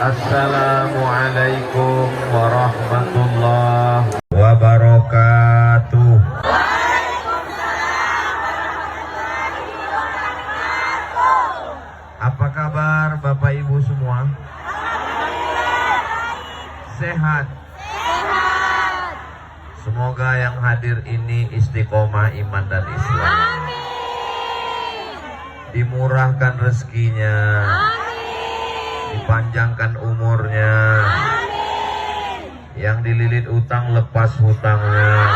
Assalamualaikum warahmatullahi wabarakatuh. Apa kabar Bapak Ibu semua? Sehat? Semoga yang hadir ini istiqomah iman dan Islam. Dimurahkan rezekinya, dipanjangkan umurnya, yang dililit utang lepas hutangnya.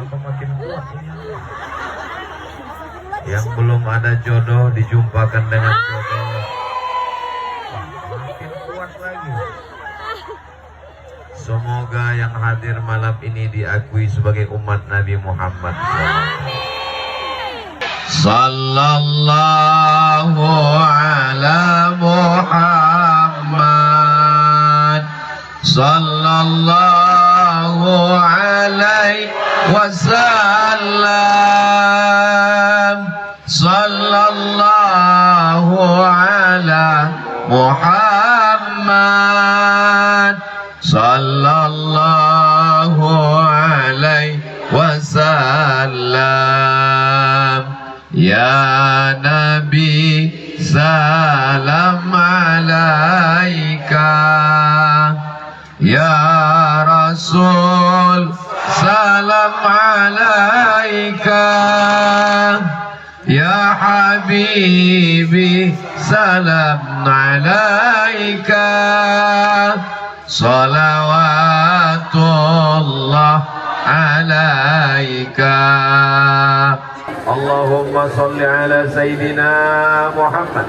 Apa makin kuat ini? Yang belum ada jodoh dijumpakan dengan jodoh. Makin kuat lagi. Semoga yang hadir malam ini diakui sebagai umat Nabi Muhammad. Sallallahu ala Muhammad, sallallahu alaihi wasallam, sallallahu ala Muhammad, sallallahu alaihi wasallam. Ya Nabi salam alaika, ya Rasul salam alaika, ya Habibi salam alaika, salawatullah alaika. Allahumma salli ala Sayyidina Muhammad.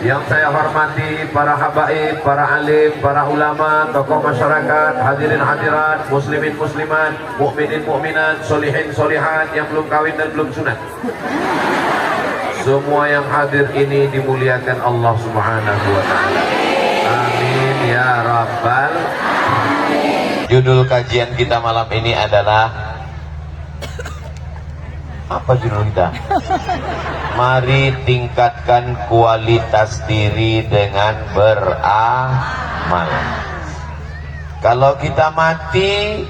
Yang saya hormati para habaib, para alim, para ulama, tokoh masyarakat, hadirin hadirat, muslimin muslimat, mukminin mukminat, solihin solihat yang belum kawin dan belum sunat. Semua yang hadir ini dimuliakan Allah Subhanahu wa ta'ala. Amin ya rabbal. Judul kajian kita malam ini adalah apa judul kita? Mari tingkatkan kualitas diri dengan beramal. Kalau kita mati,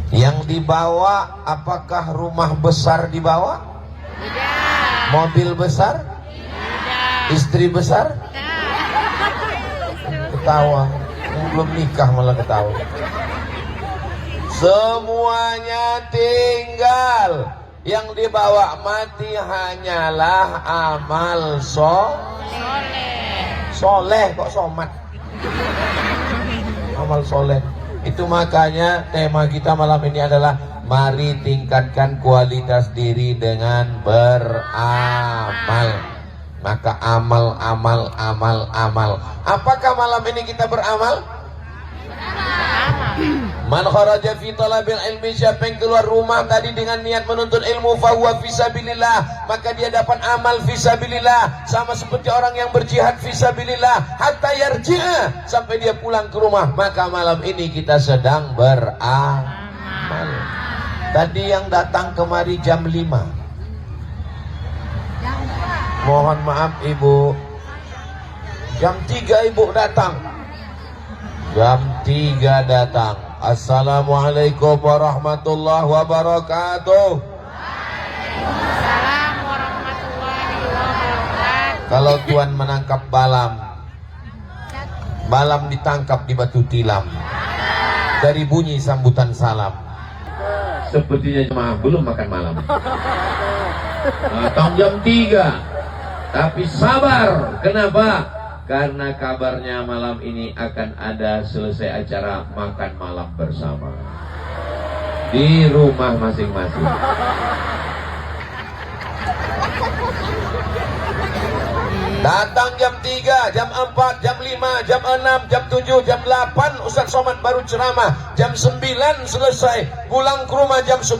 yang dibawa apakah rumah besar dibawa? Tidak. Mobil besar? Tidak. Istri besar? Tidak. Ketawa. Belum nikah malah ketawa. Semuanya tinggal. Yang dibawa mati hanyalah amal soleh. Kok somat? Amal soleh. Itu makanya tema kita malam ini adalah mari tingkatkan kualitas diri dengan beramal. Maka amal. Apakah malam ini kita beramal? Man kharaja fi talabil ilmi, siapa yang keluar rumah tadi dengan niat menuntut ilmu, fahuwa fisabilillah, maka dia dapat amal fisabilillah, sama seperti orang yang berjihad fisabilillah, hatta yarji'a, sampai dia pulang ke rumah. Maka malam ini kita sedang beramal. Tadi yang datang kemari jam 5, mohon maaf ibu, jam 3 ibu datang, jam 3 datang. Assalamualaikum warahmatullahi wabarakatuh. Waalaikumsalam warahmatullahi wabarakatuh. Kalau tuan menangkap balam ditangkap di batu tilam. Dari bunyi sambutan salam. Sepertinya jemaah belum makan malam. Datang jam 3. Tapi sabar. Kenapa? Karena kabarnya malam ini akan ada selesai acara makan malam bersama di rumah masing-masing. Datang jam 3, jam 4, jam 5, jam 6, jam 7, jam 8 Ustaz Somad baru ceramah, jam 9 selesai, pulang ke rumah jam 10.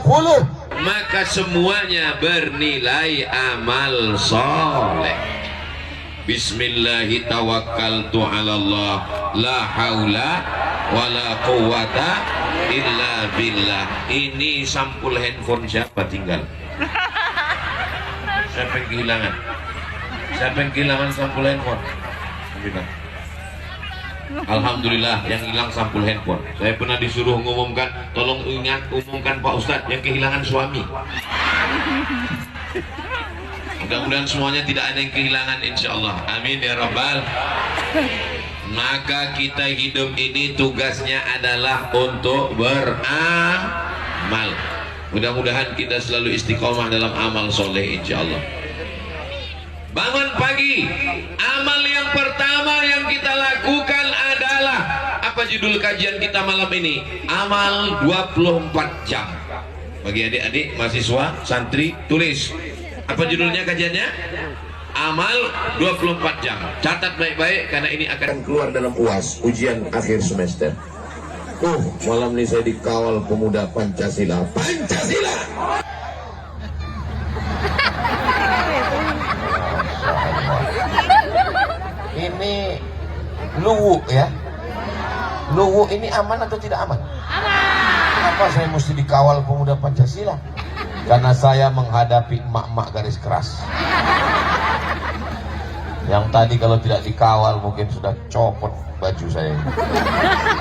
Maka semuanya bernilai amal soleh. Bismillahi tawakkaltu ala Allah, la haula wala quwata illa billah. Ini sampul handphone siapa tinggal? Siapa yang kehilangan? Siapa yang kehilangan sampul handphone? Alhamdulillah yang hilang sampul handphone. Saya pernah disuruh mengumumkan, tolong ingat umumkan Pak Ustadz yang kehilangan suami. Mudah-mudahan semuanya tidak ada yang kehilangan, insya Allah. Amin ya Rabbal. Maka kita hidup ini tugasnya adalah untuk beramal. Mudah-mudahan kita selalu istiqomah dalam amal soleh, insya Allah. Bangun pagi, amal yang pertama yang kita lakukan adalah apa judul kajian kita malam ini? Amal 24 jam. Bagi adik-adik mahasiswa santri tulis apa judulnya kajiannya? Amal 24 jam. Catat baik-baik karena ini akan keluar dalam UAS, ujian akhir semester. Malam ini saya dikawal pemuda Pancasila. Pancasila. Ini luwu ya. Luwu ini aman atau tidak aman? Aman. Kenapa saya mesti dikawal pemuda Pancasila? Karena saya menghadapi emak-emak garis keras. Yang tadi kalau tidak dikawal mungkin sudah copot baju saya.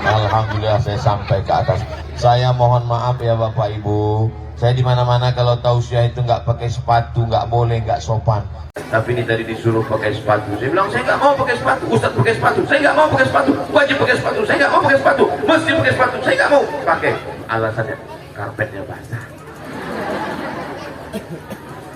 Alhamdulillah saya sampai ke atas. Saya mohon maaf ya Bapak Ibu. Saya di mana-mana kalau tausiah itu nggak pakai sepatu, nggak boleh, nggak sopan. Tapi ini tadi disuruh pakai sepatu. Saya bilang saya nggak mau pakai sepatu. Ustadz pakai sepatu. Saya nggak mau pakai sepatu. Wajib pakai sepatu. Saya nggak mau pakai sepatu. Mesti pakai sepatu. Saya nggak mau pakai. Alasannya karpetnya basah.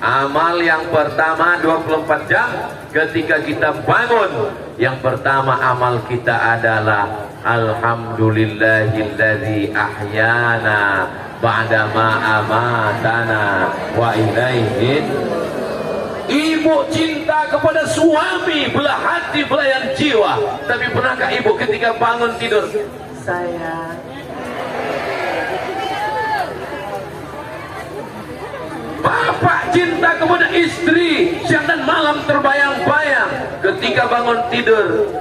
Amal yang pertama 24 jam ketika kita bangun. Yang pertama amal kita adalah alhamdulillahilladzi ahyana ba'dama amatana wa ilaihin. Ibu cinta kepada suami, belah hati, belayan jiwa. Tapi pernahkah ibu ketika bangun tidur, sayang, bapak cinta kepada istri, siang dan malam terbayang-bayang. Ketika bangun tidur,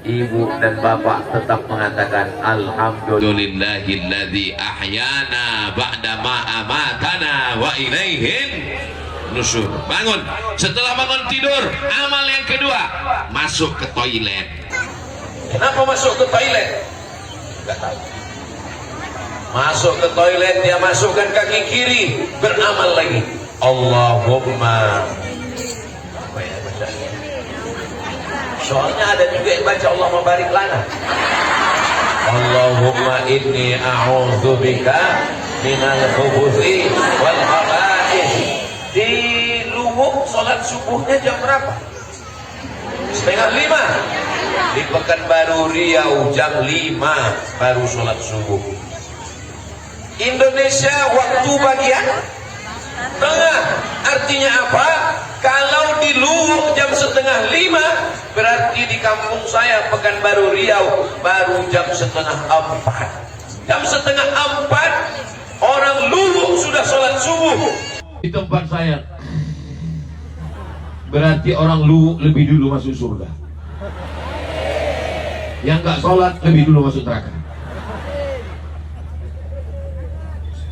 ibu dan bapak tetap mengatakan alhamdulillahilladzi ahyana ba'dama amatana wa ilaihin nusur. Bangun. Setelah bangun tidur, amal yang kedua, masuk ke toilet. Kenapa masuk ke toilet? Enggak tahu. Masuk ke toilet, dia masukkan kaki kiri, beramal lagi. Allahumma. Apa ya bacanya? Soalnya ada juga yang baca Allahumma barik lana. Allahumma inni a'udzubika minal khubuthi wal khaba'ith. Di Luwuk sholat subuhnya jam berapa? 4:30. Di Pekanbaru Riau jam 5 baru sholat subuh. Indonesia waktu bagian tengah. Artinya apa? Kalau di Luwuk jam 4:30, berarti di kampung saya Pekanbaru Riau baru jam 3:30. Jam 3:30 orang Luwuk sudah sholat subuh. Di tempat saya berarti orang Luwuk lebih dulu masuk surga. Yang nggak sholat lebih dulu masuk neraka.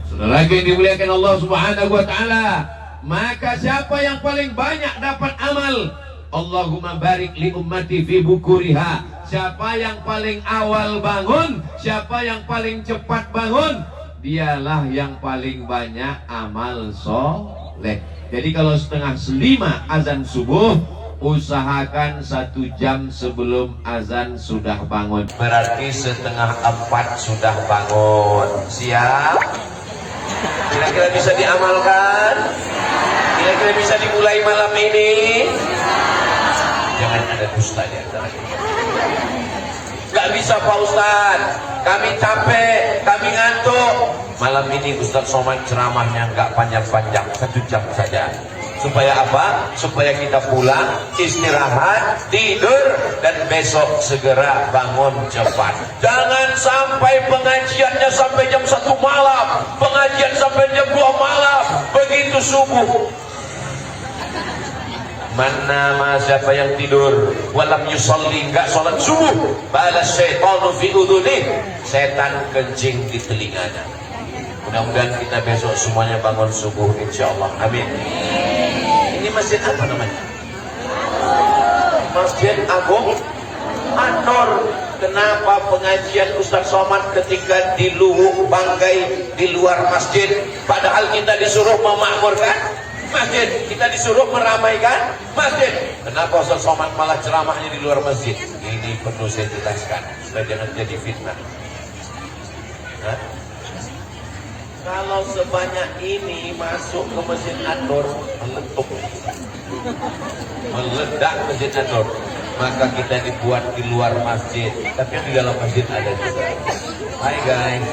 Saudara yang dimuliakan Allah Subhanahu wa taala, maka siapa yang paling banyak dapat amal? Allahumma barik li ummati fi bukuriha. Siapa yang paling awal bangun, siapa yang paling cepat bangun, dialah yang paling banyak amal soleh. Jadi kalau 4:30 azan subuh, usahakan 1 jam sebelum azan sudah bangun. Berarti 3:30 sudah bangun. Siap? Kira-kira bisa diamalkan? Kira-kira bisa dimulai malam ini? Jangan ada dusta di antara kita. Gak bisa Pak Ustadz, kami capek, kami ngantuk. Malam ini Ustadz Somad ceramahnya gak panjang-panjang, 1 jam saja. Supaya apa? Supaya kita pulang, istirahat, tidur, dan besok segera bangun cepat. Jangan sampai pengajiannya sampai jam 1 malam, pengajian sampai jam 2 malam, begitu subuh. Mana siapa yang tidur walam yusalli, enggak sholat subuh, balas syaitanu fi udhunih, setan kencing di telinganya. Mudah-mudahan kita besok semuanya bangun subuh insyaallah. Amin. masjid apa namanya? Masjid Agung An-Nur. Kenapa pengajian Ustaz Somad ketika di Luwu Banggai di luar masjid, padahal kita disuruh memakmurkan masjid, kita disuruh meramaikan masjid? Kenapa Ustaz Somad malah ceramahnya di luar masjid? Ini perlu saya jelaskan supaya jangan jadi fitnah. Hah? Kalau sebanyak ini masuk ke Masjid An-Nur, meledak Masjid An-Nur, maka kita dibuat di luar masjid, tapi yang di dalam masjid ada juga. Hai guys,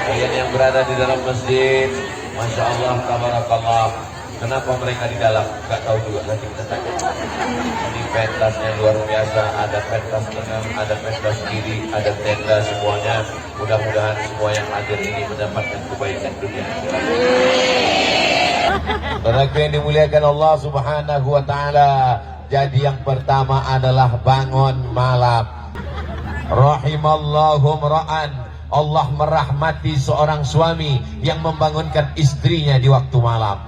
kalian yang berada di dalam masjid, Masya Allah, tabarakallah. Kenapa mereka di dalam? Gak tahu juga, nanti kita tanya. Ini pentasnya luar biasa, ada pentas tengah, ada pentas kiri, ada tenda, semuanya. Mudah-mudahan semua yang hadir ini mendapatkan kebaikan dunia. Saudaraku yang dimuliakan Allah Subhanahu wa Ta'ala, jadi yang pertama adalah bangun malam. Rahimallahu mra'an, Allah merahmati seorang suami yang membangunkan istrinya di waktu malam.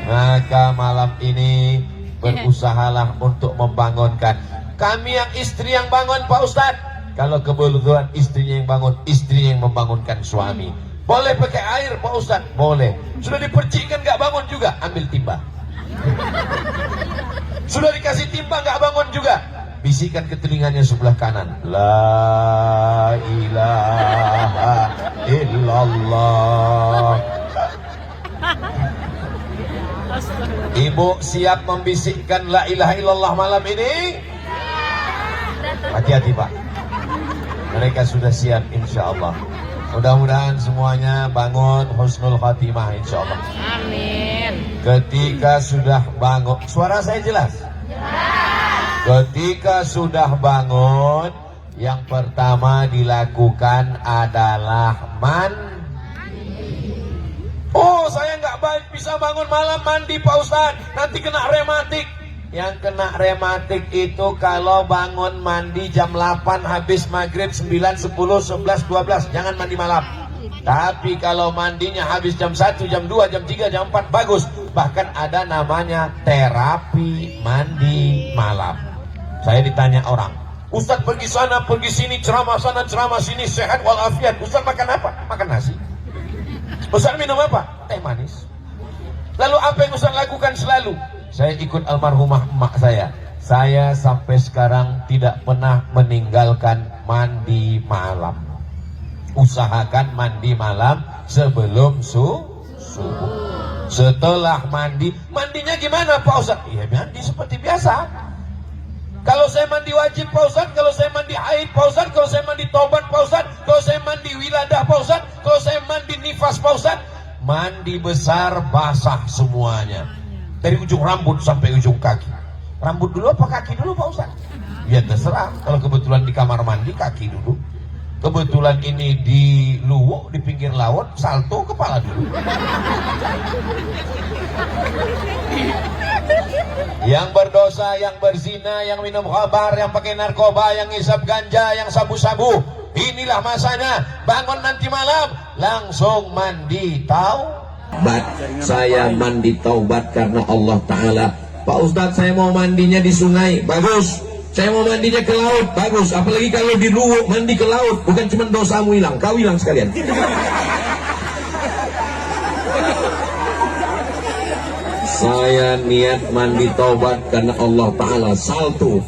Maka malam ini berusahalah untuk membangunkan. Kami yang istri yang bangun Pak Ustadz. Kalau kebetulan istrinya yang bangun, istrinya yang membangunkan suami. Boleh pakai air Pak Ustadz? Boleh. Sudah dipercikkan gak bangun juga? Ambil timba. Sudah dikasih timba gak bangun juga? Bisikan ke telinganya sebelah kanan. La ilaha illallah. Ibu siap membisikkan la ilaha illallah malam ini? Hati-hati Pak, mereka sudah siap insya Allah. Mudah-mudahan semuanya bangun husnul khatimah insya Allah. Amin. Ketika sudah bangun, suara saya jelas? Ketika sudah bangun, yang pertama dilakukan adalah mandi. Oh, saya nggak baik bisa bangun malam mandi Pak Ustadz, nanti kena rematik. Yang kena rematik itu kalau bangun mandi jam 8 habis maghrib 9, 10, 11, 12, jangan mandi malam. Tapi kalau mandinya habis jam 1, jam 2, jam 3, jam 4, bagus. Bahkan ada namanya terapi mandi malam. Saya ditanya orang, Ustadz pergi sana, pergi sini, ceramah sana, ceramah sini, sehat walafiat. Ustadz makan apa? Makan nasi. Ustaz minum apa? Teh manis. Lalu apa yang Ustaz lakukan selalu? Saya ikut almarhumah emak saya. Saya sampai sekarang tidak pernah meninggalkan mandi malam. Usahakan mandi malam sebelum subuh. Setelah mandi, mandinya gimana Pak Ustaz? Iya mandi seperti biasa. Kalau saya mandi wajib Pak Ustaz, kalau saya mandi haid Pak Ustaz, kalau saya mandi taubat Pak Ustaz, kalau saya mandi wiladah Pak Ustaz, kalau saya mandi nifas Pak Ustaz, mandi besar basah semuanya. Dari ujung rambut sampai ujung kaki. Rambut dulu apa kaki dulu Pak Ustaz? Ya terserah, kalau kebetulan di kamar mandi kaki dulu. Kebetulan ini di Luwu, di pinggir laut, salto kepala dulu. Yang berdosa, yang berzina, yang minum khamar, yang pakai narkoba, yang ngisap ganja, yang sabu-sabu, inilah masanya. Bangun nanti malam langsung mandi taubat. Saya mandi taubat karena Allah Ta'ala. Pak Ustadz, saya mau mandinya di sungai. Bagus. Saya mau mandinya ke laut. Bagus. Apalagi kalau di Luwu mandi ke laut, bukan cuma dosamu hilang, kau hilang sekalian. Saya niat mandi taubat karena Allah Ta'ala. Salto.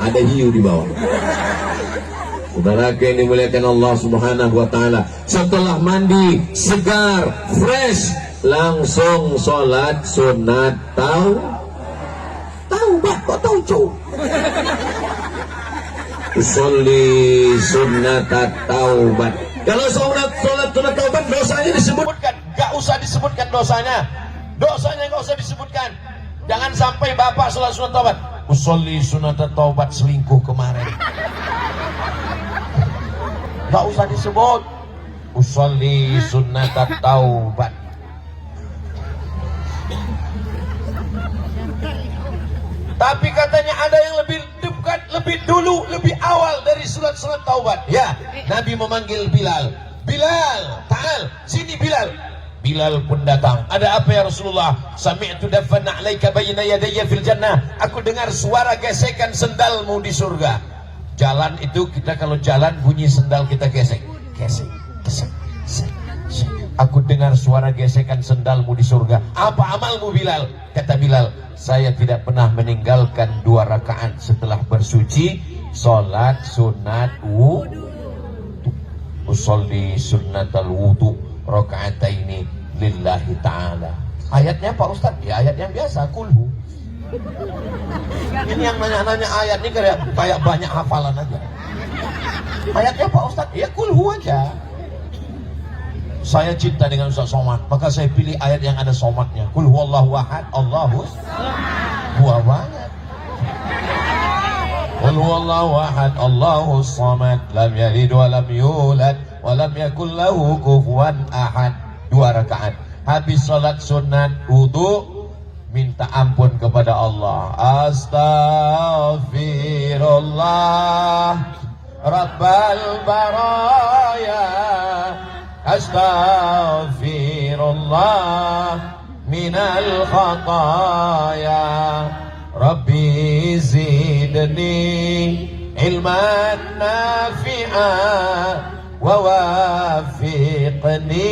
Ada hiu di bawah. Saudara yang dimuliakan Allah Subhanahu wa Ta'ala, setelah mandi segar, fresh, langsung sholat sunat taubat. Kok tahu cu? Usolli sunat taubat. Kalau sholat taubat dosanya disebutkan, gak usah disebutkan dosanya. Dosanya gak usah disebutkan. Jangan sampai bapak sholat sunat taubat, usolli sunat taubat selingkuh kemarin. Gak usah disebut. Usolli sunat taubat. Tapi katanya ada yang lebih dekat, lebih dulu, lebih awal dari surat taubat. Ya, Nabi memanggil Bilal. Bilal, ta'al, sini Bilal. Bilal pun datang. Ada apa ya Rasulullah? Sami'tu dafan alaika bayna yadayya fil jannah. Aku dengar suara gesekan sendalmu di surga. Jalan itu kita kalau jalan bunyi sendal kita gesek. Gesek, gesek, gesek, gesek. Aku dengar suara gesekan sendalmu di surga. Apa amalmu Bilal? Kata Bilal, saya tidak pernah meninggalkan 2 rakaat setelah bersuci, salat sunat wudu. Usolli sunnatal wudu rakaataini lillahi ta'ala. Ayatnya Pak Ustaz? Ya ayat yang biasa, kulhu. Ini yang nanya-nanya ayat ini kayak banyak hafalan aja. Ayatnya Pak Ustaz? Ya kulhu aja. Saya cinta dengan Ustaz Somad, maka saya pilih ayat yang ada somatnya. Kul huwallahu ahad, Allahus dua banget. Kul huwallahu ahad, Allahus samad, lam yalid wa lam yulad wa lam yakul lahu kufuwan ahad. 2 rakaat. Habis salat sunat wudu, minta ampun kepada Allah. Astaghfirullah Rabbal baraya, astaghfirullah minal khataya, Rabbi zidni ilman nafi'an wa wafiqni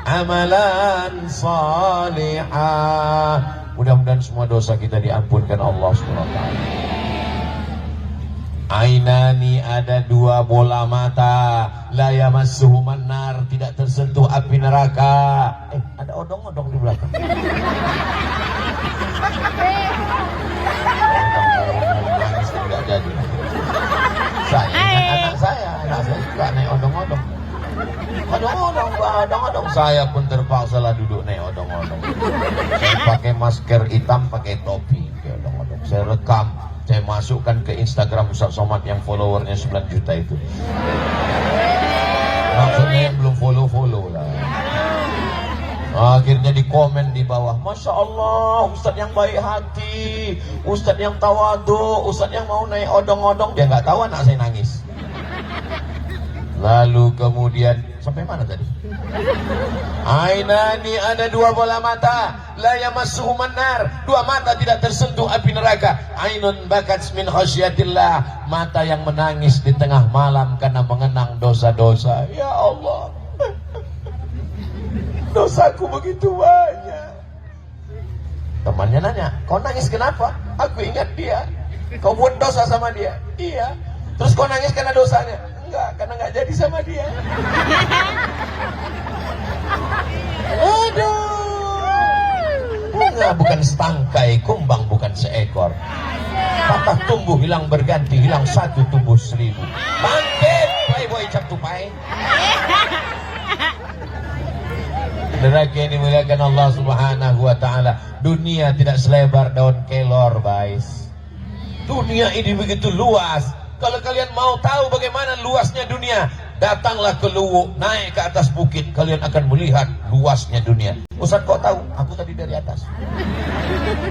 amalan salihah. Mudah-mudahan semua dosa kita diampunkan Allah SWT. Ainani, ada 2 bola mata, la yamassuhuman nar, tidak tersentuh api neraka. Ada odong-odong di belakang. Tidak jadi. Saya anak saya suka naik odong-odong. Odong-odong, saya pun terpaksa lah duduk naik odong-odong. Saya pakai masker hitam, pakai topi, odong-odong. Saya rekam, saya masukkan ke Instagram Ustaz Somad yang followernya 9 juta itu. Maksudnya yang belum follow lah. Akhirnya di komen di bawah, Masya Allah, Ustaz yang baik hati, Ustaz yang tawadu, Ustaz yang mau naik odong-odong. Dia nggak tahu anak saya nangis. Lalu kemudian sampai mana tadi? Ainani, ada 2 bola mata, la yamassuhuman nar, 2 mata tidak tersentuh api neraka. Ainun bakat min khasyatillah, mata yang menangis di tengah malam karena mengenang dosa-dosa. Ya Allah, dosaku begitu banyak. Temannya nanya, kau nangis kenapa? Aku ingat dia, kau buat dosa sama dia. Iya. Terus kau nangis karena dosanya? Enggak, karena nggak jadi sama dia. Aduh, bunga bukan setangkai, kumbang bukan seekor. Patah tumbuh hilang berganti, hilang 1 tumbuh 1000. Bangkit, playboy cap tupai. Neraka yang dimuliakan Allah Subhanahu wa ta'ala. Dunia tidak selebar daun kelor, guys. Dunia ini begitu luas. Kalau kalian mau tahu bagaimana luasnya dunia, datanglah ke Luwu, naik ke atas bukit, kalian akan melihat luasnya dunia. Ustaz, kok tahu? Aku tadi dari atas.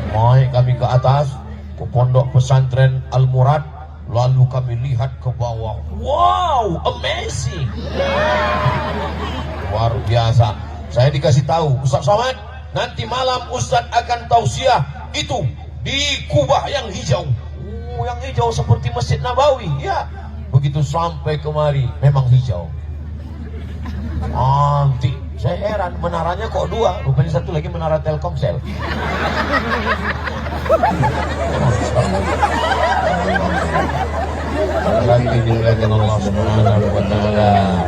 Naik kami ke atas, ke pondok pesantren Al-Murad, lalu kami lihat ke bawah. Wow, amazing. Luar biasa. Saya dikasih tahu, Ustaz Somad, nanti malam Ustaz akan tausiah itu di Kubah yang hijau. Yang hijau seperti Masjid Nabawi. Ya, begitu sampai kemari memang hijau. Nanti saya heran, menaranya kok 2, rupanya 1 lagi menara Telkomsel. Lagi dimuliakan Allah Subhanahu wa ta'ala.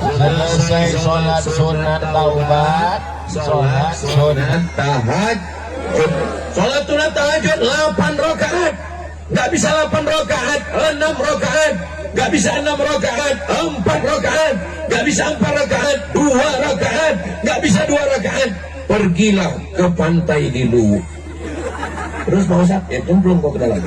Selesai sholat sunat taubat, sholat sunat tahajud. Sholat sunat tahajud 8 rakaat. Gak bisa 8 rakaat, 6 rakaat. Gak bisa 6 rakaat, 4 rakaat. Gak bisa 4 rakaat, 2 rakaat. Gak bisa 2 rakaat. Pergilah ke pantai di Luwu. Terus Pak Ustaz, ya cemplung kok ke dalam.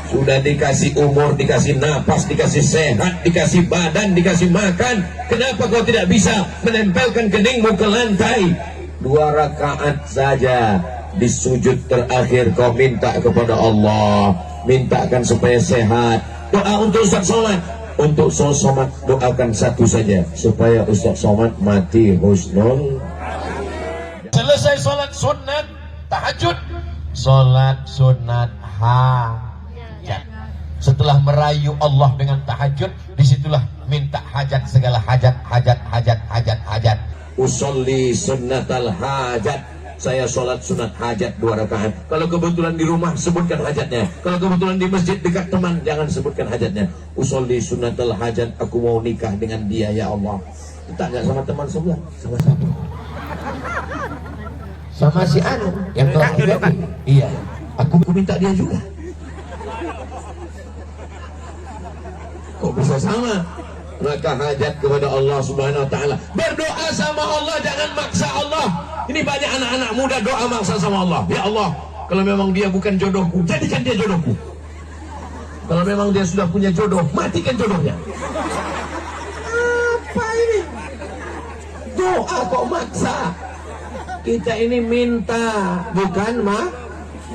Sudah dikasih umur, dikasih napas, dikasih sehat, dikasih badan, dikasih makan. Kenapa kau tidak bisa menempelkan keningmu ke lantai? 2 rakaat saja. Di sujud terakhir kau minta kepada Allah, mintakan supaya sehat. Doa untuk Ustaz Somad, Untuk Ustaz Somad doakan satu saja supaya Ustaz Somad mati husnul. Selesai sholat sunat tahajud, sholat sunat hajat. Setelah merayu Allah dengan tahajud, disitulah minta hajat, segala hajat. Usolli sunnatal hajat, saya sholat sunat hajat 2 rakaat. Kalau kebetulan di rumah, sebutkan hajatnya. Kalau kebetulan di masjid dekat teman, jangan sebutkan hajatnya. Usolli sunnatal hajat, aku mau nikah dengan dia ya Allah. Tanya sama teman sebelah, sama siapa? Sama si Anu yang terakhir tadi. Iya, aku minta dia juga. Kok bisa sama? Maka hajat kepada Allah Subhanahu wa taala. Berdoa sama Allah, jangan maksa Allah. Ini banyak anak-anak muda doa maksa sama Allah. Ya Allah, kalau memang dia bukan jodohku, jadikan dia jodohku. Kalau memang dia sudah punya jodoh, matikan jodohnya. Apa ini? Doa kok maksa? Kita ini minta, bukan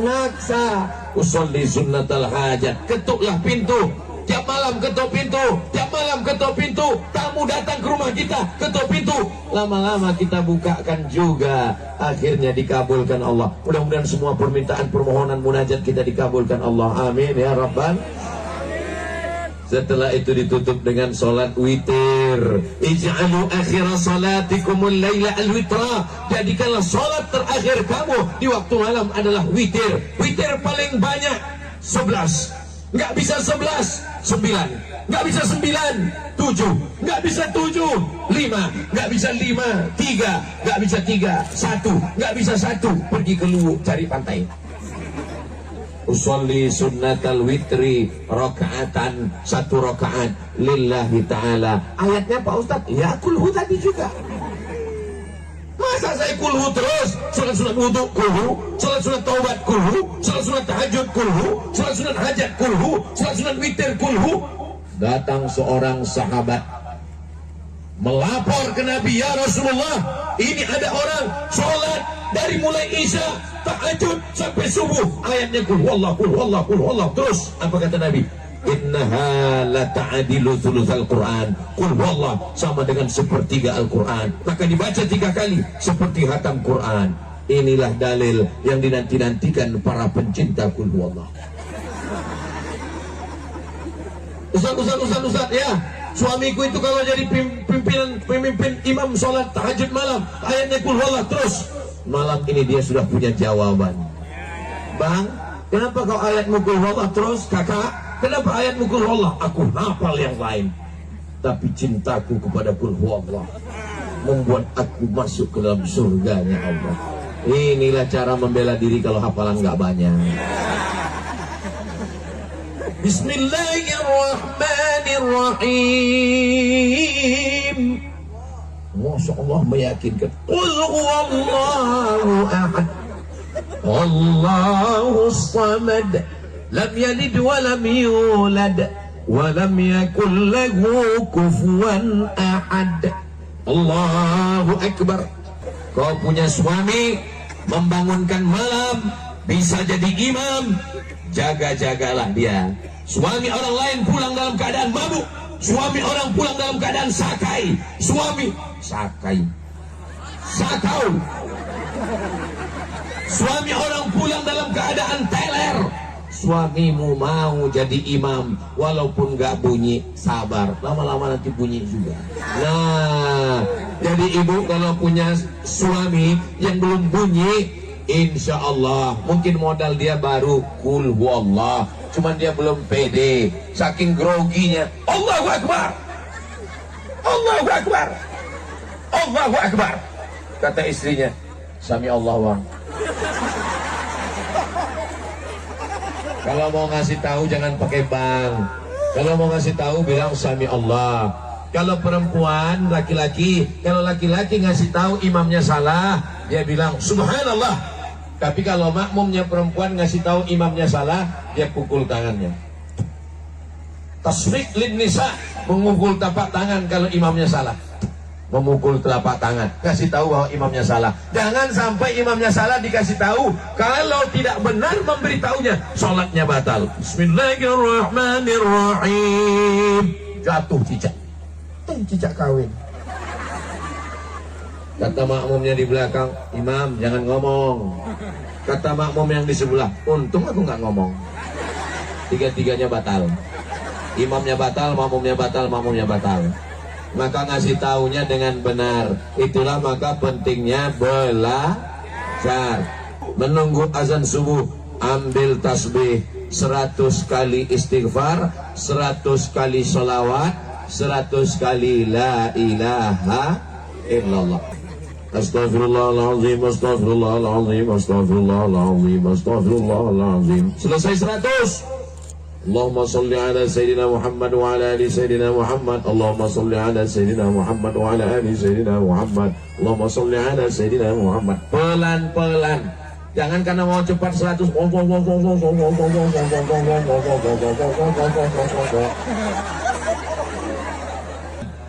maksa. Usolli sunnatal hajat. Ketuklah pintu. Tiap malam ketuk pintu, tiap malam ketuk pintu. Tamu datang ke rumah kita, ketuk pintu. Lama-lama kita bukakan juga. Akhirnya dikabulkan Allah. Mudah-mudahan semua permintaan, permohonan, munajat kita dikabulkan Allah. Amin ya Rabbal. Setelah itu ditutup dengan sholat witir. Ij'alu akhira salatikumul laila al-witra. Jadikanlah sholat terakhir kamu di waktu malam adalah witir. Witir paling banyak 11. Nggak bisa 11, 9. Nggak bisa 9, 7. Nggak bisa 7, 5. Nggak bisa 5, 3. Nggak bisa 3, 1. Nggak bisa 1, pergi ke Luwu cari pantai. Usolli sunnatal witri rakaatan, 1 rakaat lillahi ta'ala. Ayatnya Pak Ustadz, ya kulhu tadi juga. Masa saya kulhu terus? Sholat sunat wudhu kulhu, sholat sunat taubat kulhu, sholat sunat tahajud kulhu, sholat sunat hajat kulhu, sholat sunat witir kulhu. Datang seorang sahabat melapor ke Nabi, ya Rasulullah, ini ada orang sholat dari mulai isya tahajud sampai subuh ayatnya kulhu Allah terus. Apa kata Nabi? Innaha la ta'adilu thulutsal Qur'an. Qul huwallah sama dengan sepertiga Al-Qur'an. Maka dibaca 3 kali seperti khatam Qur'an. Inilah dalil yang dinanti-nantikan para pencinta qul huwallah. Ustaz ya, suamiku itu kalau jadi pemimpin imam sholat tahajud malam ayatnya qul huwallah terus. Malam ini dia sudah punya jawaban. Bang, kenapa kau ayatmu qul huwallah terus? Kakak, kenapa ayatmu qul huwallah? Aku hafal yang lain, tapi cintaku kepada qul huwallah membuat aku masuk ke dalam surganya Allah. Inilah cara membela diri kalau hafalan nggak banyak. Bismillahirrahmanirrahim. Masya Allah meyakinkan. Qul huwallahu ahad, Allahus samad, lam yalid wa lam yulad wa lam yakul lahu kufuwan ahad. Allahu akbar. Kau punya suami membangunkan malam, bisa jadi imam, jaga-jagalah dia. Suami orang lain pulang dalam keadaan mabuk, suami orang pulang dalam keadaan sakai, suami sakai sakau, suami orang pulang dalam keadaan teler. Suamimu mau jadi imam walaupun gak bunyi, sabar, lama-lama nanti bunyi juga. Nah, jadi ibu kalau punya suami yang belum bunyi, insya Allah mungkin modal dia baru qul huwallah, cuman dia belum pede, saking groginya. Allahu akbar, Allahu akbar, Allahu akbar. Kata istrinya, sami Allah wang. Kalau mau ngasih tahu jangan pakai bang. Kalau mau ngasih tahu bilang sami Allah. Kalau perempuan, laki-laki, kalau laki-laki ngasih tahu imamnya salah, dia bilang subhanallah. Tapi kalau makmumnya perempuan ngasih tahu imamnya salah, dia pukul tangannya. Tasrik lin nisa, memukul tapak tangan kalau imamnya salah. Memukul telapak tangan, kasih tahu bahwa imamnya salah. Jangan sampai imamnya salah dikasih tahu, kalau tidak benar memberitahunya, sholatnya batal. Bismillahirrahmanirrahim. jatuh cicak. Cicak kawin. Kata makmumnya di belakang, imam jangan ngomong. Kata makmum yang di sebelah, untung aku nggak ngomong. Tiga-tiganya batal. Imamnya batal, makmumnya batal, makmumnya batal. Maka ngasih taunya dengan benar. Itulah maka pentingnya belajar. Menunggu azan subuh, ambil tasbih 100 kali istighfar, 100 kali sholawat, 100 kali la ilaha illallah. Astaghfirullahaladzim, astaghfirullahaladzim, astaghfirullahaladzim, astaghfirullahaladzim. Selesai 100. Allahumma salli ala Sayyidina Muhammad wa ala ali Sayyidina Muhammad. Allahumma salli ala Sayyidina Muhammad wa ala ali Sayyidina Muhammad. Allahumma salli ala Sayyidina Muhammad. Pelan-pelan. Jangan karena mau cepat 100.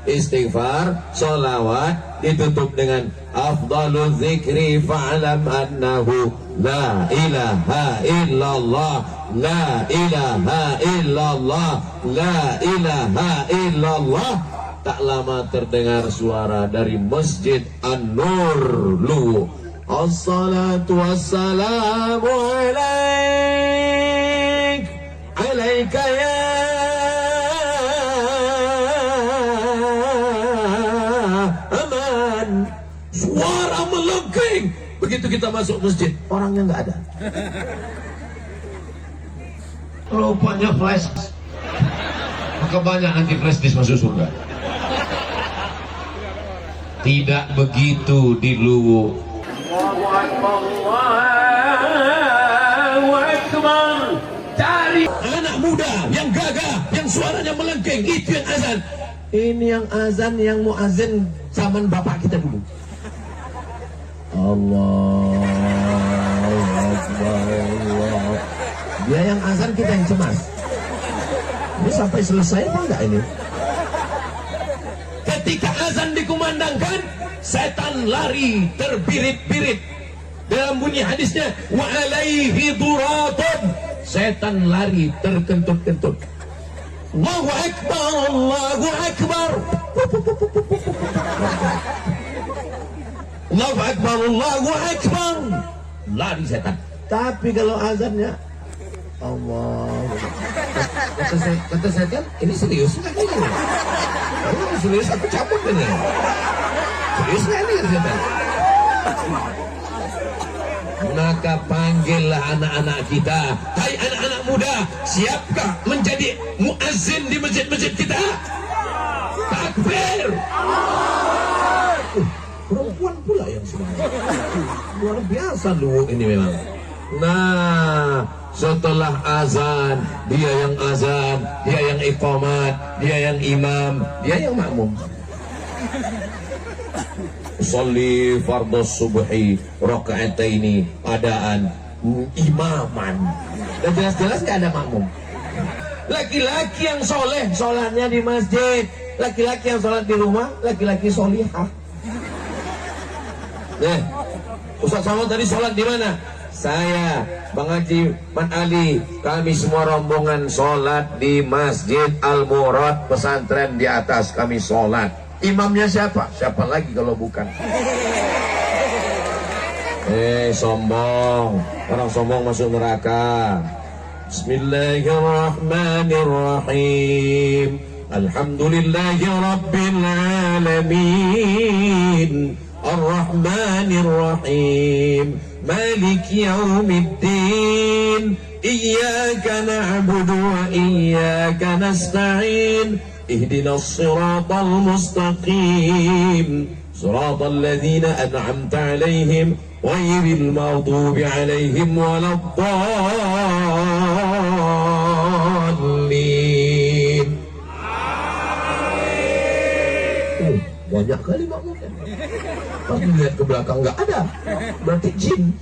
Istighfar, sholawat ditutup dengan afdalul zikri fa'alam annahu la ilaha illallah, la ilaha illallah, la ilaha illallah. Tak lama terdengar suara dari Masjid An-Nur Luwu. Assalatu wassalamu alaik, alaika ya aman. Suara melengking. Begitu kita masuk masjid, orangnya nggak ada. Rupanya flash. Maka banyak nanti flash disk masuk surga. Tidak begitu di Luwu. Allahu Akbar, Allahu Akbar. Cari anak muda yang gagah, yang suaranya melengking, itu yang azan. Ini yang azan, yang muazin zaman bapak kita dulu. Allahu Akbar, Allah. Dia yang azan, kita yang cemas. Ini sampai selesai apa enggak ini? Ketika azan dikumandangkan, setan lari terbirit-birit. Dalam bunyi hadisnya, wa alaihi duratun. Setan lari terkentut-kentut. Allahu Akbar, Allahu Akbar. Allahu Akbar, Allahu Akbar. Lari setan. Tapi kalau azannya Allah, kata setan, ini serius nggak ini? Ini serius, aku cabut ini. Serius nggak ini setan? Maka panggillah anak-anak kita. Hai anak-anak muda, siapkah menjadi muazzin di masjid-masjid kita? Takbir! Perempuan pula yang semangat. Luar biasa Luwu ini memang. Nah, setelah azan, dia yang azan, dia yang iqamat, dia yang imam, dia yang makmum. Sholli fardhus subhi raka'ataini, adaan imaman. Dan jelas-jelas nggak ada makmum. Laki-laki yang soleh, sholatnya di masjid. Laki-laki yang sholat di rumah, laki-laki solihah. Ustaz Somad tadi sholat di mana? Saya, Bang Haji, Man Ali, kami semua rombongan sholat di Masjid Al-Murad, pesantren di atas. Kami sholat. Imamnya siapa? Siapa lagi kalau bukan? Sombong. Orang sombong masuk neraka. Bismillahirrahmanirrahim. Alhamdulillahi Rabbil Alamin. Ar-Rahmanir-Rahim. Malik Yawmiddin. Iyyaka na'budu wa iyyaka nasta'in. Ihdinas siratal mustaqim. Siratal ladzina an'amta 'alaihim ghairil maghdubi 'alaihim waladdallin. Banyak kali makmumnya. Pas lihat ke belakang nggak ada, berarti jin.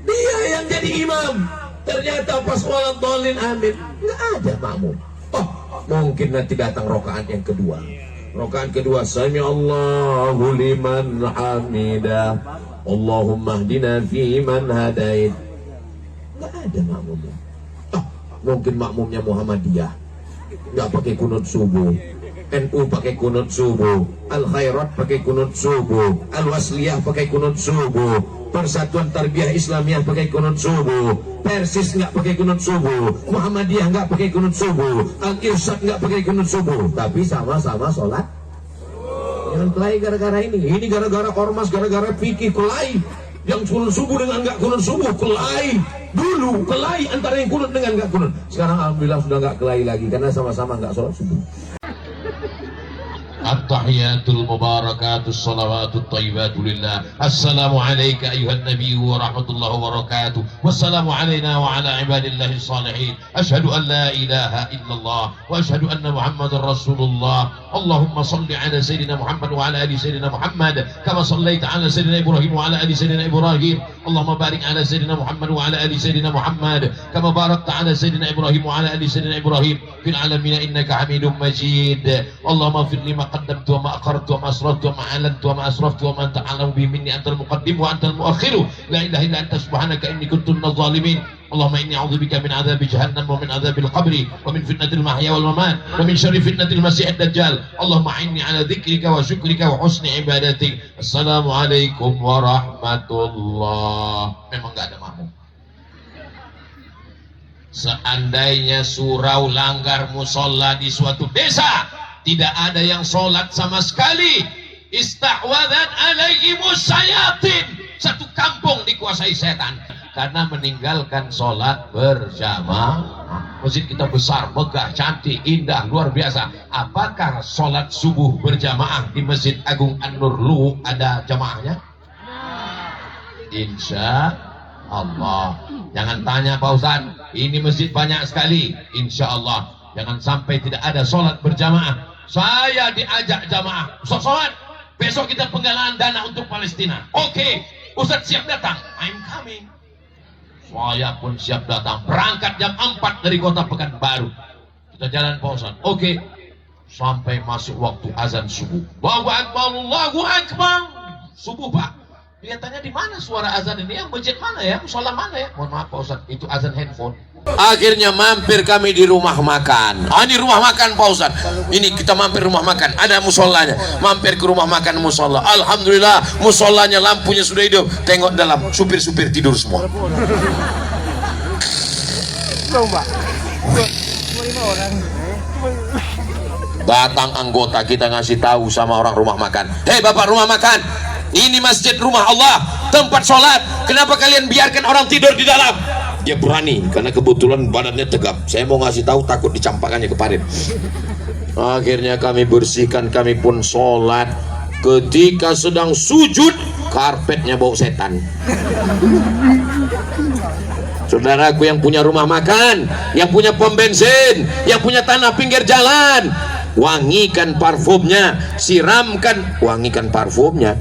Dia yang jadi imam. Ternyata pas waladdallin amin, nggak ada makmum. Oh, mungkin nanti datang rokaat yang kedua. Rokaat kedua, sami Allahu liman hamidah. Allahumma hdina fi man hadait. Nggak ada makmumnya. Oh, mungkin makmumnya Muhammadiyah. nggak pakai kunut subuh. NU pakai kunut subuh, Al Khairat pakai kunut subuh, Al Wasliyah pakai kunut subuh, Persatuan Tarbiyah Islamiyah pakai kunut subuh, Persis nggak pakai kunut subuh, Muhammadiyah nggak pakai kunut subuh, Al Irsyad nggak pakai kunut subuh, tapi sama-sama sholat. Jangan kelahi gara-gara ini. Ini gara-gara ormas, gara-gara fikih kelahi. Yang kunut subuh dengan nggak kunut subuh kelahi. Dulu kelahi antara yang kunut dengan nggak kunut. Sekarang alhamdulillah sudah nggak kelahi lagi karena sama-sama nggak sholat subuh. At-tahiyatul mubarakatus salawatut thayyibatu lillah. Assalamu alayka ayuhan nabiyyu wa rahmatullahi wa barakatuh. Wassalamu alayna wa ala ibadillahi salihin. Ashhadu an la ilaha illallah wa ashhadu anna Muhammadar Rasulullah. Allahumma salli ala sayyidina Muhammad wa ala ali sayyidina Muhammad kama sallaita ala sayyidina Ibrahim wa ala ali sayyidina Ibrahim. Allahumma barik ala sayyidina Muhammad wa ala ali sayyidina Muhammad kama barakta ala sayyidina Ibrahim wa ala ali sayyidina Ibrahim fil alamin innaka Hamidum Majid. Allahumma fir lima قدمت وما أخرت وما أسررت وما أعلنت وما أسرفت وما أنت أعلم به مني أنت المقدم وأنت المؤخر لا إله إلا أنت سبحانك إني كنت من الظالمين. اللهم إني أعوذ بك من عذاب جهنم ومن عذاب القبر ومن فتنة المحيا والممات ومن شر فتنة المسيح الدجال. اللهم أعني على ذكرك وشكرك وحسن عبادتك. السلام عليكم ورحمة الله. Memang gak ada makmum. Seandainya surau langgar musola di suatu desa, tidak ada yang sholat sama sekali, istahwadat alaihimus sayatin, satu kampung dikuasai setan karena meninggalkan sholat berjamaah. Masjid kita besar, megah, cantik, indah, luar biasa. Apakah sholat subuh berjamaah di Masjid Agung An-Nur Luwu ada jamaahnya? Insya Allah. Jangan tanya Pak Ustaz, ini masjid banyak sekali. Insya Allah. Jangan sampai tidak ada sholat berjamaah. Saya diajak jamaah, Ustaz Somad, besok kita penggalangan dana untuk Palestina. Oke, Ustaz siap datang. I'm coming. Saya pun siap datang. Berangkat jam 4 dari kota Pekanbaru. Kita jalan Pak Ustaz. Oke, sampai masuk waktu azan subuh. Allahu Akbar, Allahu Akbar. Subuh Pak. Kelihatannya di mana suara azan ini? Yang masjid mana ya? Musola mana ya? Mohon maaf Pak Ustaz, itu azan handphone. Akhirnya mampir kami di rumah makan. Ini rumah makan Pak Ustaz. Ini kita mampir rumah makan, ada musolanya. Mampir ke rumah makan musola. Alhamdulillah musolanya lampunya sudah hidup. Tengok dalam, supir-supir tidur semua. Datang anggota kita ngasih tahu sama orang rumah makan. Hei Bapak rumah makan, ini masjid rumah Allah, tempat sholat. Kenapa kalian biarkan orang tidur di dalam? Dia berani karena kebetulan badannya tegap. Saya mau ngasih tahu takut dicampakkannya ke parit. Akhirnya kami bersihkan, kami pun sholat. Ketika sedang sujud, karpetnya bau setan. Saudaraku yang punya rumah makan, yang punya pom bensin, yang punya tanah pinggir jalan, wangikan parfumnya, siramkan, wangikan parfumnya,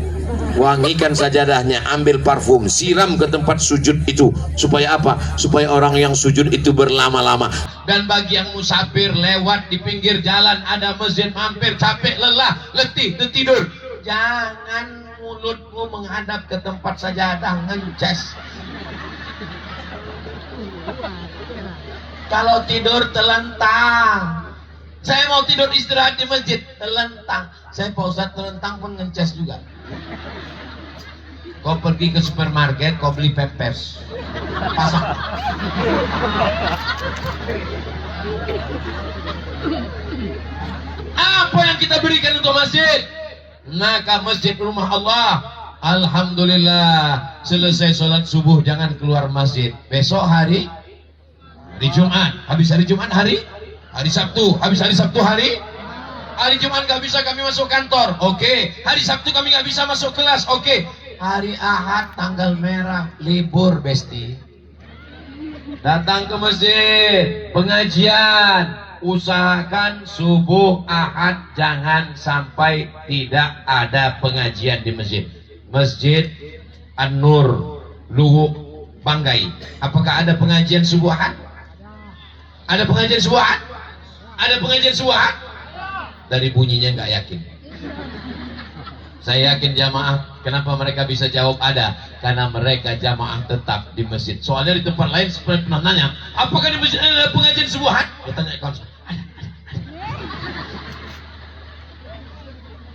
wangikan sajadahnya, ambil parfum, siram ke tempat sujud itu. Supaya apa? Supaya orang yang sujud itu berlama-lama. Dan bagi yang musafir lewat di pinggir jalan ada masjid, mampir, capek, lelah, letih, tertidur, jangan mulutmu menghadap ke tempat sajadah, ngences. Kalau tidur telentang. Saya mau tidur istirahat di masjid, telentang. Saya Pak Ustadz telentang pun ngences juga. Kau pergi ke supermarket, kau beli Pampers, pasang. Apa yang kita berikan untuk masjid? Maka masjid rumah Allah. Alhamdulillah, selesai sholat subuh jangan keluar masjid. Besok hari Jumat, habis hari Jumat hari Sabtu, habis hari Sabtu hari Jumat nggak bisa kami masuk kantor. Oke. Hari Sabtu kami nggak bisa masuk kelas. Oke. Hari Ahad tanggal merah libur Besti. Datang ke masjid, pengajian, usahakan subuh Ahad jangan sampai tidak ada pengajian di masjid. Masjid An-Nur Luwu Banggai. Apakah ada pengajian subuh Ahad? Ada pengajian subuh Ahad? Ada pengajian subuh Ahad? Dari bunyinya nggak yakin. Saya yakin jamaah. Kenapa mereka bisa jawab ada? Karena mereka jamaah tetap di masjid. Soalnya di tempat lain seperti pernah nanya, apakah di masjid ada pengajian subuh Ahad? Dia tanya kawan saya, ada.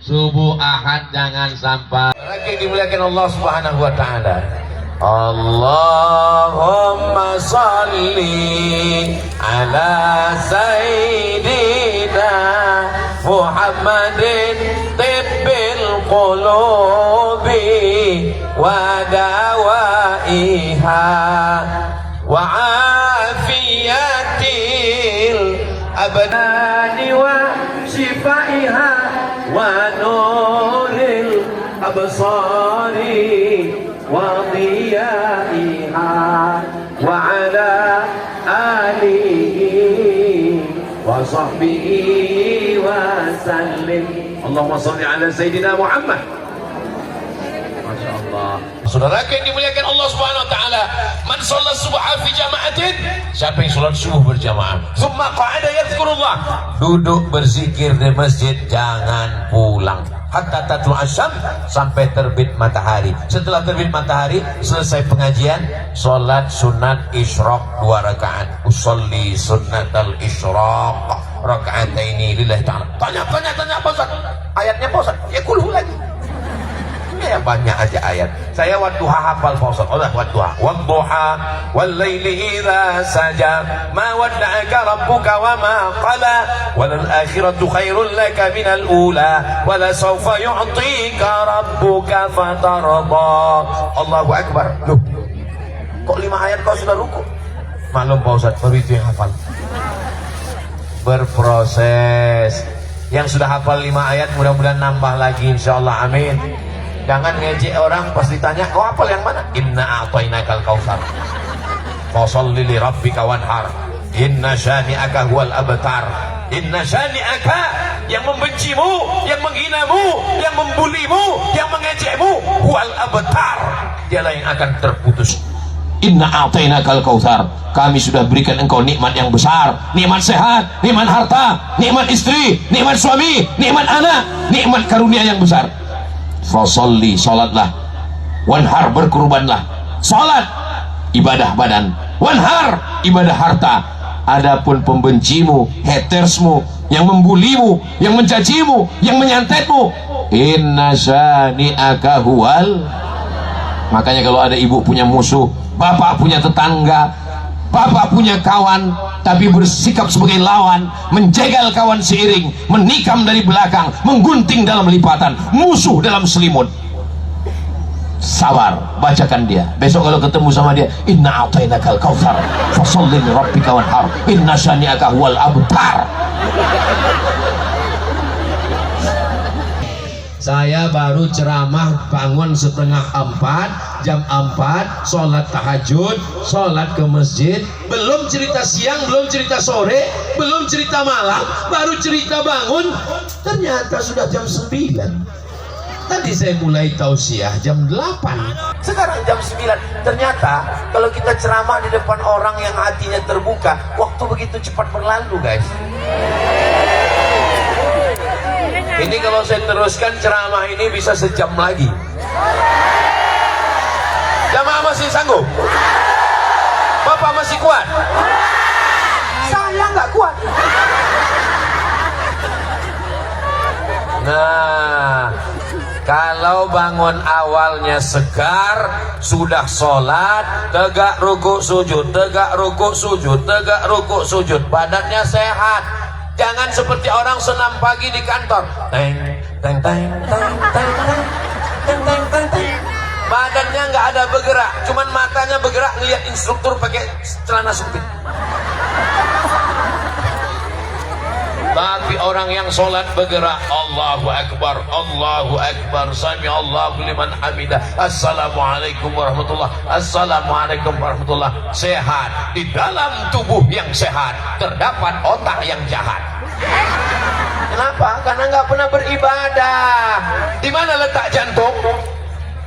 Subuh Ahad jangan sampai. Lagi dimuliakan Allah Subhanahu wa taala. Allahumma salli ala sayyidina Muhammadin tibbil qulubi wa dawaiha wa afiyatil abdani wa shifaiha wa nuril absari wa diyaiha wa ala alihi wa sahbihi wa sallim. Allahumma salli ala Sayyidina Muhammad. Masya Allah. Saudara yang dimuliakan Allah Subhanahu wa taala, man shalla subha fi jama'atin, siapa yang salat subuh berjamaah, tsumma qa'ada yadhkurullah, duduk berzikir di masjid, jangan pulang hatta tatlu asyam, sampai terbit matahari. Setelah terbit matahari, selesai pengajian, salat sunat isyraq 2 rakaat. Usolli sunnatal isyraq raka'ataini lillahi ta'ala. Tanya Pak Ustaz, ayatnya Pak Ustaz, ya kulhu lagi. Ya banyak aja ayat. Saya wadduha hafal Pak Ustaz. Allah wadduha. Wadduha wal laili idza saja ma wadda'aka rabbuka wa ma qala wal akhiratu khairul laka minal ula wa la sawfa yu'tika rabbuka fatarda. Allahu akbar. Loh, kok 5 ayat kau sudah ruku? Maklum Pak Ustaz, baru itu yang hafal. Berproses. Yang sudah hafal 5 ayat mudah-mudahan nambah lagi insyaallah, amin. Jangan ngejek orang pas ditanya, kau hafal yang mana? Inna a'tainakal kautsar fasholli li rabbika wanhar inna syani'aka huwal abtar. Inna syani'aka, yang membencimu, yang menghinamu, yang membulimu, yang mengejekmu, huwal abtar, dialah yang akan terputus. Inna a'tainakal kautsar, kami sudah berikan engkau nikmat yang besar, nikmat sehat, nikmat harta, nikmat istri, nikmat suami, nikmat anak, nikmat karunia yang besar. Fasolli, sholatlah. Wanhar, berkurbanlah. Sholat, ibadah badan. Wanhar, ibadah harta. Adapun pembencimu, hatersmu, yang membulimu, yang mencacimu, yang menyantetmu, inna syani'aka huwal. Makanya kalau ada ibu punya musuh, bapak punya tetangga, bapak punya kawan, tapi bersikap sebagai lawan, menjegal kawan seiring, menikam dari belakang, menggunting dalam lipatan, musuh dalam selimut. Sabar, bacakan dia. Besok kalau ketemu sama dia, inna a'tainakal kautsar fasholli li rabbika wanhar inna syani'aka huwal abtar. Saya baru ceramah bangun setengah 4, jam 4, sholat tahajud, sholat ke masjid, belum cerita siang, belum cerita sore, belum cerita malam, baru cerita bangun, ternyata sudah jam 9. Tadi saya mulai tausiah jam 8, sekarang jam 9. Ternyata kalau kita ceramah di depan orang yang hatinya terbuka, waktu begitu cepat berlalu guys. Ini kalau saya teruskan ceramah ini bisa sejam lagi. Jamaah masih sanggup? Bapak masih kuat? Saya nggak kuat. Nah, kalau bangun awalnya segar, sudah sholat, tegak rukuk sujud, tegak rukuk sujud, tegak rukuk sujud, badannya sehat. Jangan seperti orang senam pagi di kantor. Teng, teng, teng, teng, teng, teng, teng, teng, teng. Badannya nggak ada bergerak, cuman matanya bergerak ngelihat instruktur pakai celana sempit. Tapi orang yang sholat bergerak, Allahu Akbar, Allahu Akbar, Sami Allahu liman hamidah, Assalamualaikum warahmatullah, Assalamualaikum warahmatullah. Sehat. Di dalam tubuh yang sehat terdapat otak yang jahat. Kenapa? Karena nggak pernah beribadah. Di mana letak jantung?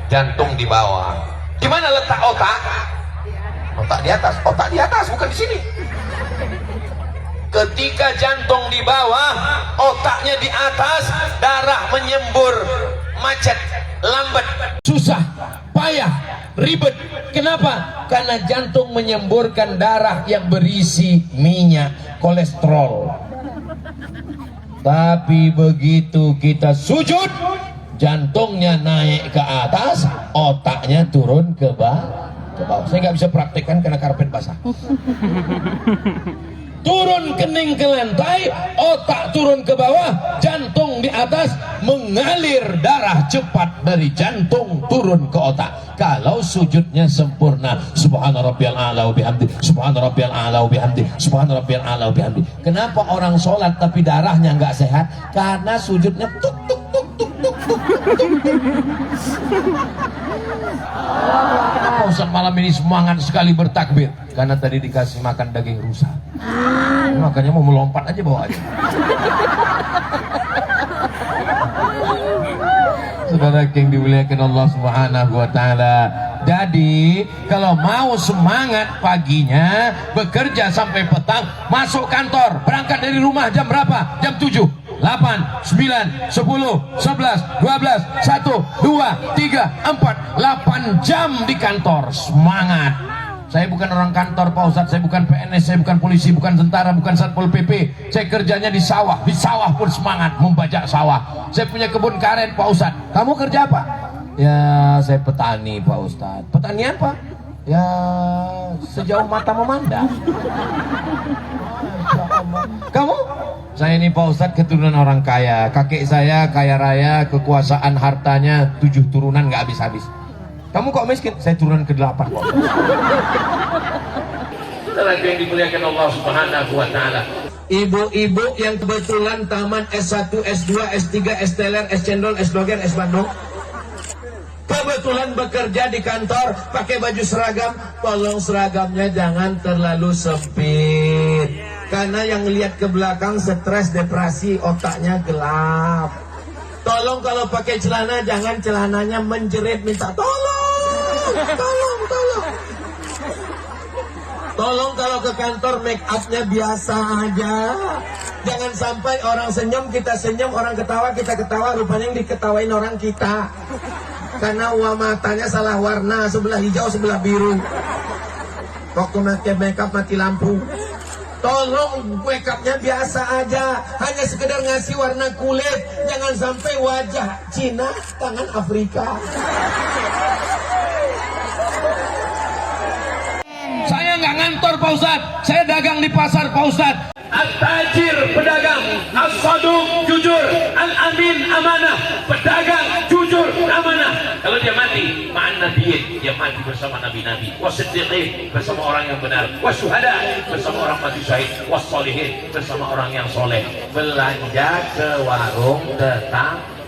Jantung di bawah. Di mana letak otak? Otak di atas. Otak di atas, bukan di sini. Ketika jantung di bawah, otaknya di atas, darah menyembur, macet, lambat, susah, payah, ribet. Kenapa? Karena jantung menyemburkan darah yang berisi minyak, kolesterol. Tapi begitu kita sujud, jantungnya naik ke atas, otaknya turun ke bawah. Saya nggak bisa praktekkan karena karpet basah. Turun kening ke lantai, otak turun ke bawah, jantung di atas, mengalir darah cepat dari jantung turun ke otak. Kalau sujudnya sempurna, subhana rabbiyal a'la wa bihamdi, subhana rabbiyal a'la wa bihamdi, subhana rabbiyal a'la wa bihamdi. Kenapa orang sholat tapi darahnya nggak sehat? Karena sujudnya tuk tuk tuk tuk tuk tuk tuk. Kenapa Ustaz malam ini semangat sekali bertakbir? Karena tadi dikasih makan daging rusa. Makanya mau melompat aja bawaannya. Saudara yang dimuliakan Allah Subhanahu wa taala. Jadi kalau mau semangat paginya, bekerja sampai petang, masuk kantor, berangkat dari rumah jam berapa? Jam 7, 8, 9, 10, 11, 12, 1, 2, 3, 4, 8 jam di kantor. Semangat. Saya bukan orang kantor Pak Ustadz, saya bukan PNS, saya bukan polisi, bukan tentara, bukan Satpol PP. Saya kerjanya di sawah pun semangat membajak sawah. Saya punya kebun karet Pak Ustadz. Kamu kerja apa? Ya saya petani Pak Ustadz. Petani apa? Ya sejauh mata memandang. Kamu? Saya ini Pak Ustadz keturunan orang kaya. Kakek saya kaya raya, kekuasaan hartanya 7 turunan nggak habis-habis. Kamu kok miskin? Saya turunan ke-8 kok. Setelah yang dimuliakan Allah Subhanahu wa taala. Ibu-ibu yang kebetulan tamat S1, S2, S3, S teler, S cendol, S doger, S bandung, kebetulan bekerja di kantor pakai baju seragam, tolong seragamnya jangan terlalu sempit. Karena yang lihat ke belakang stres, depresi, otaknya gelap. Tolong kalau pakai celana jangan celananya menjerit, minta tolong. Tolong kalau ke kantor make upnya biasa aja. Jangan sampai orang senyum kita senyum, orang ketawa kita ketawa, rupanya yang diketawain orang kita. Karena matanya salah warna, sebelah hijau sebelah biru. Waktu pakai make up mati lampu. Tolong make upnya biasa aja, hanya sekedar ngasih warna kulit. Jangan sampai wajah Cina, tangan Afrika. Saya nggak ngantor Pak Ustadz, saya dagang di pasar Pak Ustadz. At-tajir pedagang, as-saduq jujur, al-amin amanah, pedagang jujur amanah. Kalau dia mati, ma'an nabiyyin, dia mati bersama nabi-nabi, wasiddiqin bersama orang yang benar, wasyuhada bersama orang mati syahid, wassolihin bersama orang yang soleh. Belanja ke warung tetangga.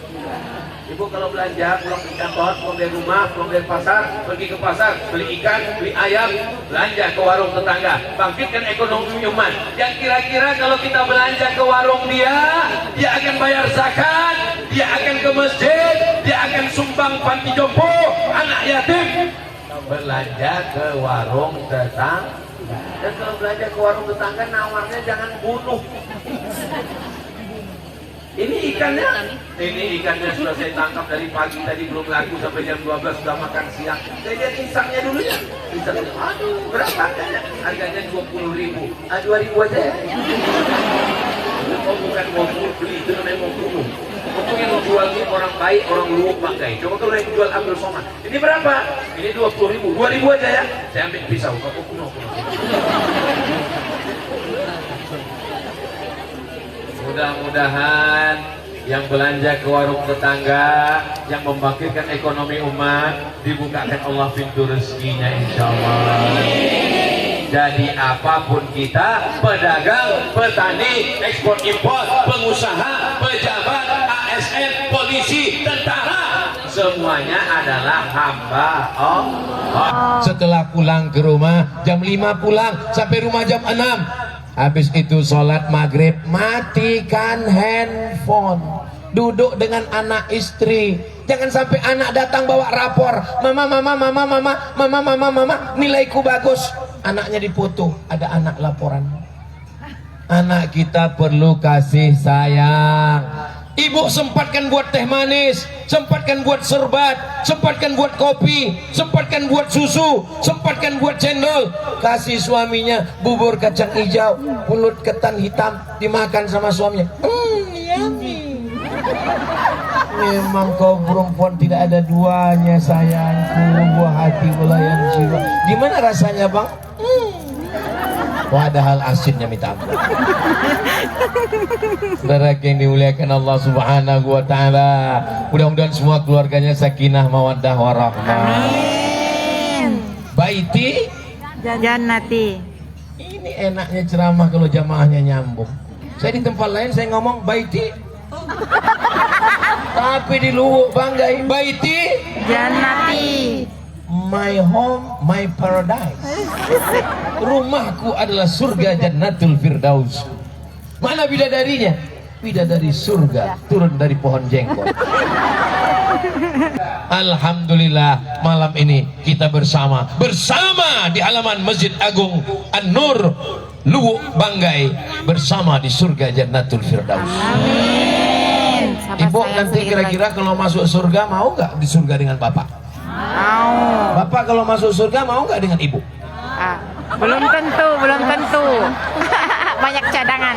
Ibu kalau belanja, pulang di kantor, pulang dari rumah, pulang dari pasar, pergi ke pasar, beli ikan, beli ayam, belanja ke warung tetangga, bangkitkan ekonomi umat. Yang kira-kira kalau kita belanja ke warung dia akan bayar zakat, dia akan ke masjid, dia akan sumbang panti jompo, anak yatim. Belanja ke warung tetangga. Dan kalau belanja ke warung tetangga, nawarnya jangan bunuh. Ini ikannya sudah saya tangkap dari pagi tadi belum laku sampai jam 12 sudah makan siang. Saya lihat insangnya dulu ya. Insangnya, aduh berapa harganya? Harganya 20.000. 2.000 aja ya. Oh bukan mau beli, itu namanya mau bunuh. Untuk yang jual ini orang baik, orang luwuk pakai. Coba kalau yang jual ambil somad. Ini berapa? Ini 20.000. 2.000 aja ya. Saya ambil pisau. Aku bunuh. Mudah-mudahan yang belanja ke warung tetangga, yang membangkitkan ekonomi umat, dibukakan Allah pintu rezekinya insya Allah. Jadi apapun kita, pedagang, petani, ekspor impor, pengusaha, pejabat, ASN, polisi, tentara, semuanya adalah hamba Allah. Setelah pulang ke rumah jam 5 pulang sampai rumah jam 6. Habis itu sholat maghrib, matikan handphone, duduk dengan anak istri. Jangan sampai anak datang bawa rapor, mama, nilaiku bagus. Anaknya dipoto, ada anak laporan. Anak kita perlu kasih sayang. Ibu sempatkan buat teh manis, sempatkan buat serbat, sempatkan buat kopi, sempatkan buat susu, sempatkan buat cendol. Kasih suaminya bubur kacang hijau, pulut ketan hitam, dimakan sama suaminya. Iya Memang kau perempuan tidak ada duanya sayangku, buah hati belayan jiwa. Gimana rasanya bang? Padahal asinnya minta ampun. Saudara yang dimuliakan Allah Subhanahu wa taala, mudah-mudahan semua keluarganya sakinah mawaddah warahmah. Amin. Baiti Jannati. ini enaknya ceramah kalau jamaahnya nyambung. Saya di tempat lain saya ngomong baiti, tapi di Luwu Banggai baiti Jannati. my home, my paradise. Rumahku adalah surga Jannatul Firdaus. Mana bidadarinya? Bidadari surga turun dari pohon jengkol. Alhamdulillah malam ini kita bersama di halaman Masjid Agung An-Nur Luwu Banggai, bersama di surga Jannatul Firdaus. Amin. Ibu nanti kira-kira kalau masuk surga mau nggak di surga dengan bapak? Mau. Bapak kalau masuk surga mau nggak dengan ibu? Ah, belum tentu, belum tentu. Banyak cadangan.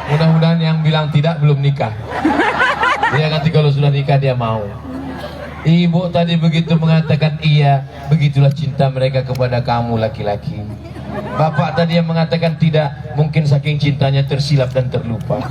Mudah-mudahan yang bilang tidak belum nikah. Dia nanti kalau sudah nikah dia mau. Ibu tadi begitu mengatakan iya, begitulah cinta mereka kepada kamu laki-laki. Bapak tadi yang mengatakan tidak, mungkin saking cintanya tersilap dan terlupa.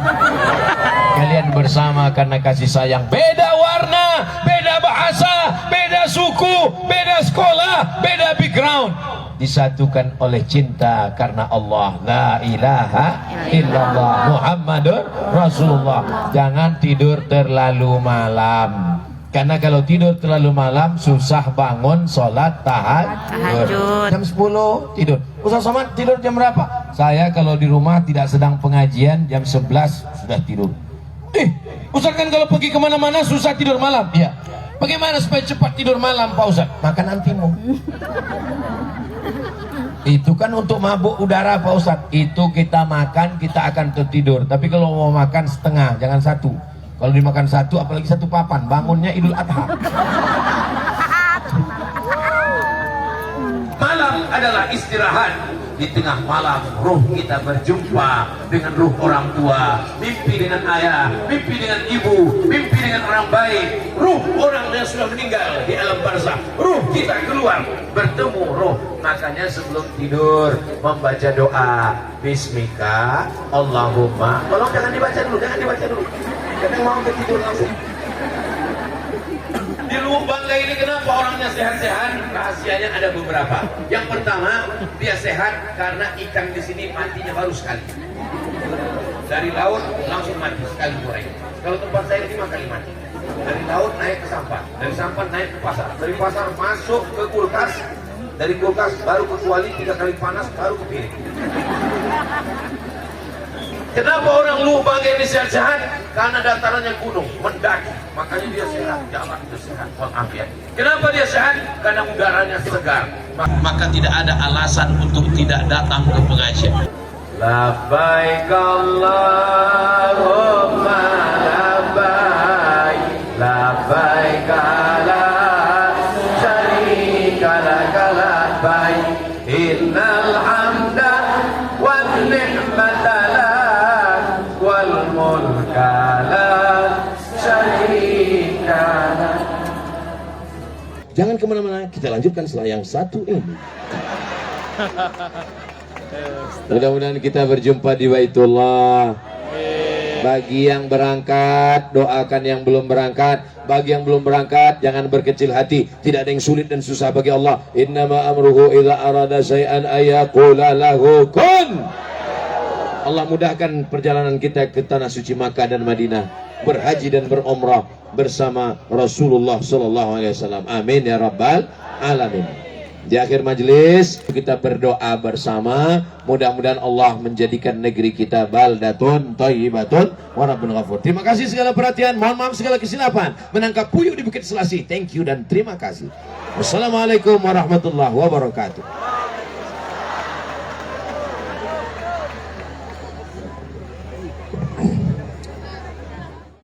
Kalian bersama karena kasih sayang. Beda warna, beda bahasa, beda suku, beda sekolah, beda background, disatukan oleh cinta karena Allah. La ilaha illallah Muhammadur Rasulullah. Jangan tidur terlalu malam, karena kalau tidur terlalu malam susah bangun sholat tahajud. Jam 10 tidur. Ustaz Somad tidur jam berapa? Saya kalau di rumah tidak sedang pengajian jam 11 sudah tidur. Ustaz kan kalau pergi kemana-mana susah tidur malam. Iya. Bagaimana supaya cepat tidur malam Pak Ustaz? Makan antimu. Itu kan untuk mabuk udara Pak Ustaz. Itu kita makan kita akan tertidur. Tapi kalau mau makan setengah, jangan satu. Kalau dimakan satu, apalagi satu papan, bangunnya Idul Adha. Malam adalah istirahat. Di tengah malam ruh kita berjumpa dengan ruh orang tua, mimpi dengan ayah, mimpi dengan ibu, mimpi dengan orang baik, ruh orang yang sudah meninggal di alam barzakh. Ruh kita keluar bertemu ruh. Makanya sebelum tidur membaca doa Bismika Allahumma. Tolong jangan dibaca dulu, kadang mau tidur langsung. Di Luwu Banggai ini kenapa orangnya sehat-sehat? Rahasianya ada beberapa. Yang pertama, dia sehat karena ikan di sini matinya baru sekali. Dari laut langsung mati sekali goreng. Kalau tempat saya 5 kali mati. Dari laut naik ke Sampan, dari Sampan naik ke pasar, dari pasar masuk ke kulkas, dari kulkas baru ke kuali 3 kali panas baru ke piring. Kenapa orang Luwu Banggai ini sehat-sehat? Karena datarannya gunung, mendaki, makanya dia sehat, jalan itu sehat, walafiat. Kenapa dia sehat? Karena udaranya segar. Maka tidak ada alasan untuk tidak datang ke pengajian. Labbaik Allahumma labbaik, labbaik la syarika lak labbaik, innal hamda wan ni'mata lak wal mulka la syarika lak. Jangan kemana-mana, kita lanjutkan setelah yang satu ini. Mudah-mudahan kita berjumpa di Baitullah. Bagi yang berangkat, doakan yang belum berangkat. Bagi yang belum berangkat, jangan berkecil hati. Tidak ada yang sulit dan susah bagi Allah. Innama amruhu idza arada syai'an ayaqula lahu kun. Allah mudahkan perjalanan kita ke tanah suci Makkah dan Madinah, berhaji dan berumrah bersama Rasulullah sallallahu alaihi wasallam. Amin ya rabbal alamin. Di akhir majelis kita berdoa bersama, mudah-mudahan Allah menjadikan negeri kita baldatun thayyibatun wa rabbun ghafur. Terima kasih segala perhatian, mohon maaf segala kesilapan. Menangkap puyuh di Bukit Selasih. Thank you dan terima kasih. Wassalamualaikum warahmatullahi wabarakatuh.